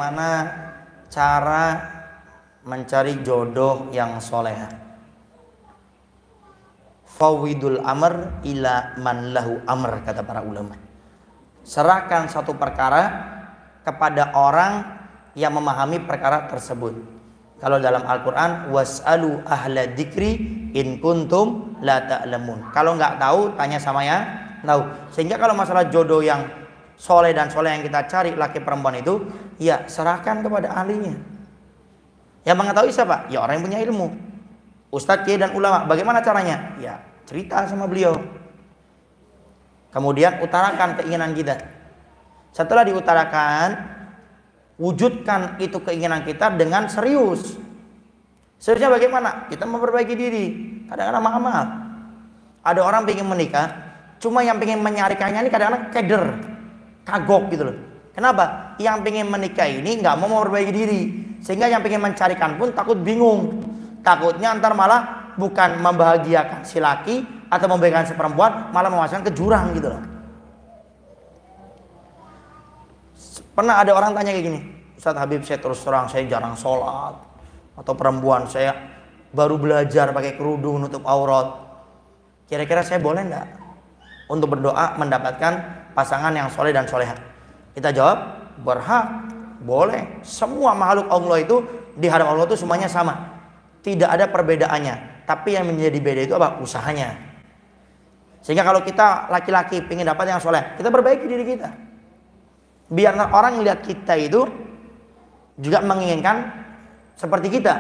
bagaimana cara mencari jodoh yang soleh. Fawidul amr ila man lahu amr, kata para ulama. Serahkan satu perkara kepada orang yang memahami perkara tersebut. Kalau dalam Al-Quran, was'alu ahla dzikri in kuntum la ta'lamun. Kalau nggak tahu, tanya sama yang tahu. Sehingga kalau masalah jodoh yang soleh dan soleh yang kita cari, laki perempuan itu, ya serahkan kepada ahlinya. Yang mengetahui siapa? Ya orang yang punya ilmu. Ustadz, kiai dan ulama. Bagaimana caranya? Ya cerita sama beliau. Kemudian utarakan keinginan kita. Setelah diutarakan, wujudkan itu keinginan kita dengan serius. Seriusnya bagaimana? Kita memperbaiki diri. Kadang-kadang maaf. Ada orang pengen menikah, cuma yang pengen menyarikannya ini kadang-kadang keder, kagok gitu loh. Kenapa? Yang pengen menikah ini nggak mau memperbaiki diri, sehingga yang pengen mencarikan pun takut bingung. Takutnya antar malah bukan membahagiakan si laki atau membahagiakan si perempuan, malah memasukkan ke jurang gitu loh. Pernah ada orang tanya kayak gini, Ustadz Habib, saya terus terang saya jarang sholat, atau perempuan saya baru belajar pakai kerudung nutup aurat. Kira-kira saya boleh nggak untuk berdoa mendapatkan pasangan yang soleh dan soleha? Kita jawab, berhak, boleh. Semua makhluk Allah itu di hadapan Allah itu semuanya sama. Tidak ada perbedaannya. Tapi yang menjadi beda itu apa? Usahanya. Sehingga kalau kita laki-laki ingin dapat yang soleh, kita perbaiki diri kita. Biar orang melihat kita itu juga menginginkan seperti kita.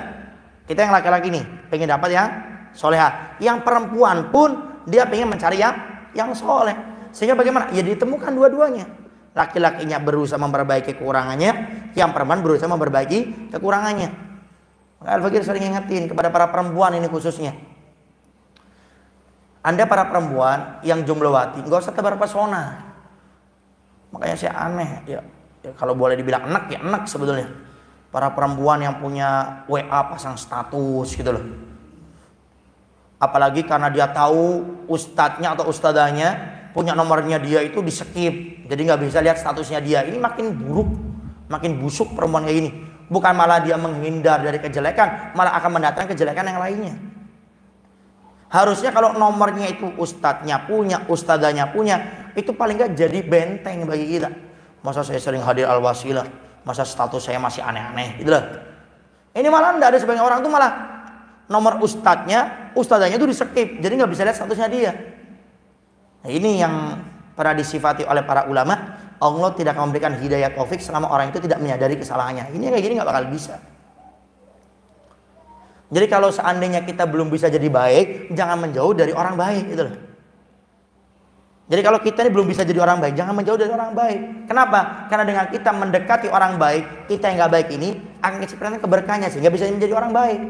Kita yang laki-laki nih pengen dapat yang soleha. Yang perempuan pun dia pengen mencari yang soleh. Sehingga bagaimana? Ya ditemukan dua-duanya. Laki-lakinya berusaha memperbaiki kekurangannya, yang perempuan berusaha memperbaiki kekurangannya. Al-Fakir sering ingetin kepada para perempuan ini khususnya. Anda para perempuan yang jomblowati, nggak usah tebar pesona. Makanya saya aneh ya kalau boleh dibilang enak ya enak sebetulnya. Para perempuan yang punya WA pasang status gitu loh. Apalagi karena dia tahu ustadznya atau ustadzanya punya nomornya dia itu di skip, jadi nggak bisa lihat statusnya dia. Ini makin buruk, makin busuk perempuan kayak gini. Bukan malah dia menghindar dari kejelekan, malah akan mendatangkan kejelekan yang lainnya. Harusnya kalau nomornya itu ustadznya punya, ustadzanya punya, itu paling nggak jadi benteng bagi kita. Masa saya sering hadir al-wasilah, masa status saya masih aneh-aneh gitu loh. Ini malah enggak, ada sebagian orang tuh malah nomor ustadznya, ustadzanya itu di skip, jadi nggak bisa lihat statusnya dia. Nah, ini yang pernah disifati oleh para ulama. Allah tidak akan memberikan hidayah taufik selama orang itu tidak menyadari kesalahannya. Ini kayak gini nggak bakal bisa. Jadi kalau seandainya kita belum bisa jadi baik, jangan menjauh dari orang baik gitu loh. Jadi kalau kita ini belum bisa jadi orang baik, jangan menjauh dari orang baik. Kenapa? Karena dengan kita mendekati orang baik, kita yang nggak baik ini akan kecipratan keberkahannya sehingga bisa menjadi orang baik.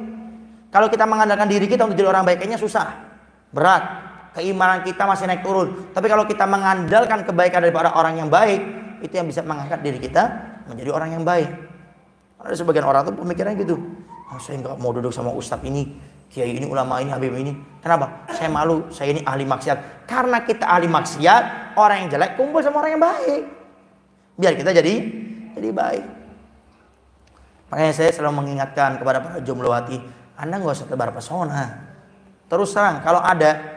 Kalau kita mengandalkan diri kita untuk jadi orang baik, kayaknya susah, berat. Keimanan kita masih naik turun. Tapi kalau kita mengandalkan kebaikan daripada orang yang baik, itu yang bisa mengangkat diri kita menjadi orang yang baik. Ada sebagian orang tuh pemikirannya gitu. Saya nggak mau duduk sama ustadz ini, kiai ini, ulama ini, habib ini. Kenapa? Saya malu, saya ini ahli maksiat. Karena kita ahli maksiat, orang yang jelek kumpul sama orang yang baik. Biar kita jadi baik. Makanya saya selalu mengingatkan kepada para jomblowati, Anda nggak usah tebar pesona. Terus terang, kalau ada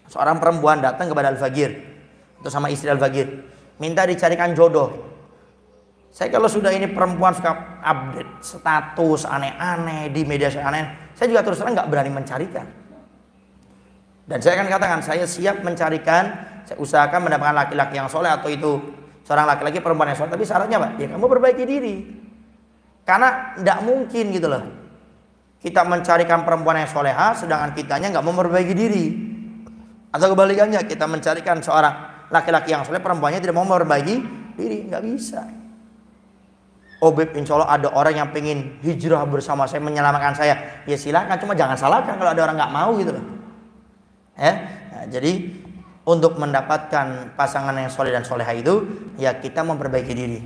seorang perempuan datang kepada Al-Fakir atau sama istri Al-Fakir minta dicarikan jodoh. Saya kalau sudah ini perempuan suka update status aneh-aneh di media sosial aneh, saya juga terus terang nggak berani mencarikan. Dan saya akan katakan saya siap mencarikan, saya usahakan mendapatkan laki-laki yang soleh, atau itu seorang laki-laki perempuan yang soleh. Tapi syaratnya apa? Ya kamu perbaiki diri. Karena tidak mungkin gitu loh kita mencarikan perempuan yang soleha sedangkan kitanya nggak mau memperbaiki diri. Atau kebalikannya, kita mencarikan seorang laki-laki yang soleh, perempuannya tidak mau memperbaiki diri, nggak bisa. Oh Beb, insya Allah ada orang yang pengen hijrah bersama saya, menyelamatkan saya. Ya silakan, cuma jangan salahkan kalau ada orang nggak mau gitu loh. Nah, jadi untuk mendapatkan pasangan yang soleh dan soleha itu, ya kita memperbaiki diri.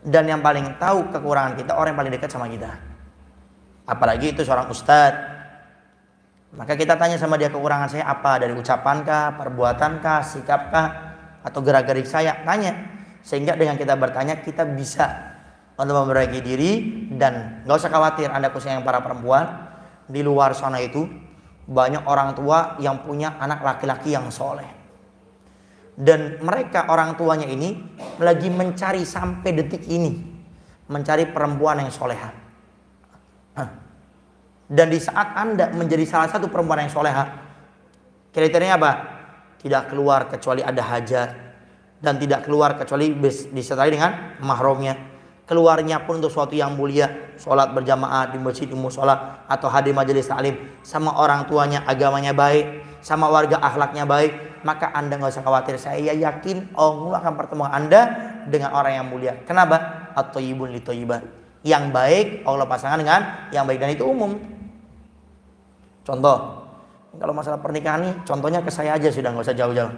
Dan yang paling tahu kekurangan kita orang yang paling dekat sama kita. Apalagi itu seorang ustadz. Maka kita tanya sama dia, kekurangan saya apa? Dari ucapankah, perbuatankah, sikapkah, atau gerak-gerik saya? Tanya. Sehingga dengan kita bertanya kita bisa untuk memperbaiki diri. Dan nggak usah khawatir Anda khususnya yang para perempuan, di luar sana itu banyak orang tua yang punya anak laki-laki yang soleh, dan mereka orang tuanya ini lagi mencari sampai detik ini, mencari perempuan yang soleha. Dan di saat Anda menjadi salah satu perempuan yang soleha, kriterianya apa? Tidak keluar kecuali ada hajat, dan tidak keluar kecuali disertai dengan mahramnya. Keluarnya pun untuk suatu yang mulia, sholat berjamaah di masjid musola atau hadir majelis taklim, sama orang tuanya agamanya baik, sama warga akhlaknya baik, maka Anda nggak usah khawatir. Saya yakin Allah akan pertemukan Anda dengan orang yang mulia. Kenapa? At-thayyibun lit-thayyibat. Yang baik Allah pasangkan dengan yang baik, dan itu umum. Contoh, kalau masalah pernikahan nih, contohnya ke saya aja sudah, nggak usah jauh-jauh.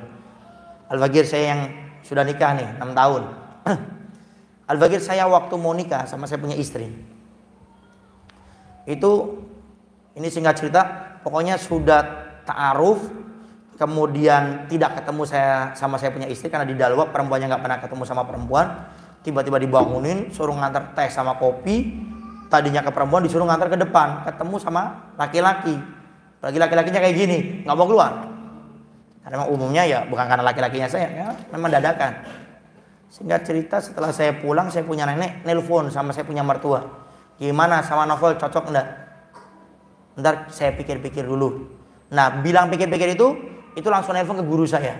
Al-Fakir saya yang sudah nikah nih 6 tahun. Al-Fakir saya waktu mau nikah sama saya punya istri, itu ini singkat cerita, pokoknya sudah ta'aruf, kemudian tidak ketemu saya sama saya punya istri karena di Dalwa perempuannya nggak pernah ketemu sama perempuan. Tiba-tiba dibangunin suruh ngantar teh sama kopi, tadinya ke perempuan disuruh ngantar ke depan ketemu sama laki-laki. Laki-lakinya kayak gini, nggak mau keluar karena memang umumnya ya bukan karena laki-lakinya saya, ya memang dadakan. Singkat cerita, setelah saya pulang, saya punya nenek nelpon sama saya punya mertua, gimana sama Novel, cocok enggak? Ntar saya pikir-pikir dulu. Nah, bilang pikir-pikir itu langsung nelpon ke guru saya,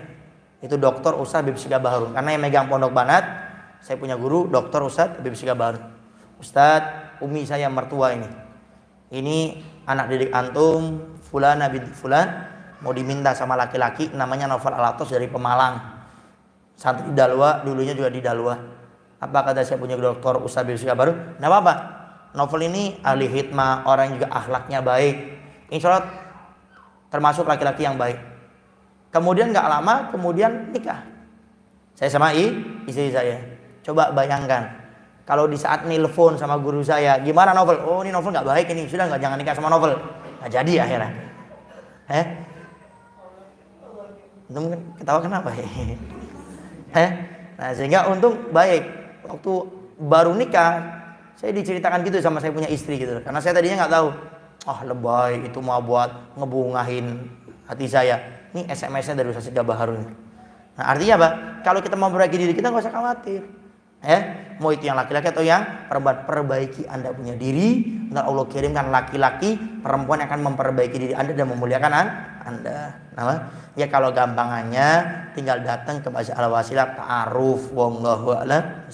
itu Dr. Ustadz Habib Syihab Baharun, karena yang megang Pondok Banat saya punya guru Dr. Ustadz Habib Syihab Baharun. Ustadz, umi saya mertua ini anak didik antum Fulana binti Fulan mau diminta sama laki-laki namanya Novel Alatos dari Pemalang, santri Dalwa, dulunya juga di Dalwa. Apa kata saya punya Dr. Ustadz Habib Syihab Baharun? Nggak apa-apa, Novel ini ahli hikmah, orang yang juga akhlaknya baik, insya Allah termasuk laki-laki yang baik. Kemudian nggak lama kemudian nikah saya sama istri saya. Coba bayangkan kalau di saat nelfon sama guru saya, gimana Novel? Oh, ini Novel nggak baik, ini sudah nggak, jangan nikah sama Novel. Nggak jadi akhirnya. Mungkin ketawa kenapa? Nah, sehingga untung baik waktu baru nikah saya diceritakan gitu sama saya punya istri gitu, karena saya tadinya nggak tahu. Lebay itu mau buat ngebungahin hati saya. Ini SMS-nya dari Ustadz Syihab Baharun. Nah, artinya apa? Kalau kita mau memperbaiki diri kita nggak usah khawatir. Mau itu yang laki-laki atau yang perempuan, perbaiki Anda punya diri. Dan Allah kirimkan laki-laki, perempuan yang akan memperbaiki diri Anda dan memuliakan Anda. Nah, ya kalau gampangannya tinggal datang ke Masjid Al-Wasilah ta'aruf, wallahu a'lam.